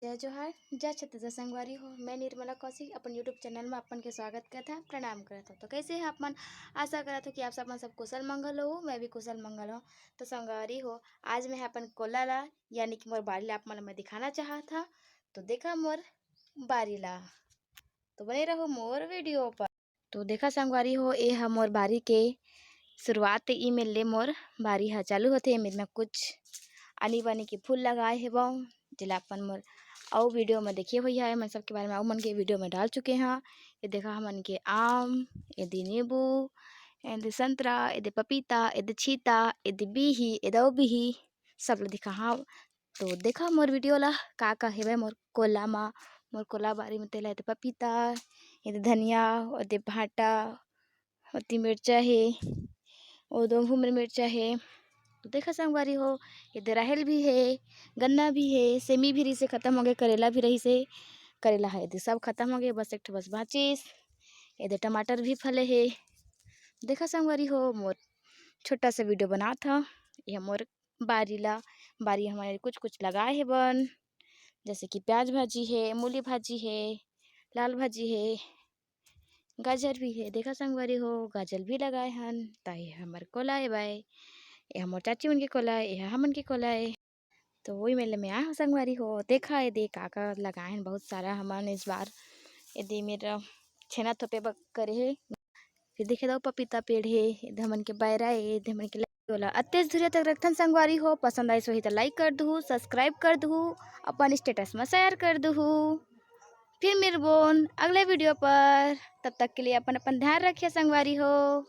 जय जोहार जय छत्तीसगढ़ संगवारी हो। मैं निर्मला कौशिक अपन यूट्यूब चैनल में अपन के स्वागत करता है, प्रणाम करता हूँ। तो कैसे हैं आप मन? आशा करता हूँ कि आप सब कुशल मंगल हो। मैं भी कुशल मंगल हूँ। तो संगवारी हो, आज मैं अपन कोला ला यानी कि मोर बाड़ी ला आप मन मैं दिखाना चाहा था। तो देखा मोर बाड़ी ला, तो बने रहो मोर वीडियो पर। तो देखा संगवारी हो, ये है मोर बाड़ी के शुरुआत। ई में ले मोर बाड़ी हा चालू होते। मेरे में कुछ आनी बानी के फूल लगाए हे बाऊ, जिला अपन मोर और वीडियो में देखिए भैया है। मैं सबके बारे में और मन के वीडियो में डाल चुके हैं। ये देखा हमन के आम, ये नींबू, ये संतरा, ये पपीता, ये छीता, ये बिही, ये बिही सब ला दिखा हाँ। तो देखा मोर वीडियो ला का हेवे मोर कोला मा, मोर कोला बारी में तेला ये पपीता, ये धनिया, ये भाटा, ये मिर्चा है, और दो भूमर मिर्चा है। तो देखा संगवारी हो, ये राहेल भी है, गन्ना भी है, सेमी भी रही से खत्म हो गए, करेला भी रही से करेला है, ये सब खत्म हो गए, बस एक बस बाचिस। ये टमाटर भी फले है। देखा संगवारी हो, मोर छोटा सा वीडियो बना था। यह मोर बारी ला, बारी हमारे कुछ कुछ लगाए है बन, जैसे कि प्याज भाजी है, मूली भाजी है, लाल भाजी है, गाजर भी है। देखा संगवारी हो, गाजर भी लगाए हन। ताई हमारे कोलाए बाय, ये हमारे चाची मन के कोलाए, यह हमन के कोलाए। तो वही मेले में आया हूँ संगवारी हो। देखा ये दे काका लगाए हैं बहुत सारा हमन इस बार। ये दे मेरा छेना थोपे करे है। फिर देखे दो पपीता पेड़ है, ये हमन के बैरा है, ये हमन के वाला अत्तेज धुरे तक रखथन संगवारी हो। पसंद आई सो तो लाइक कर दू, सब्सक्राइब कर दू, अपन स्टेटस में शेयर कर दू। फिर मेरे बोन अगले वीडियो पर, तब तक के लिए अपन अपन ध्यान रखिए संगवारी हो।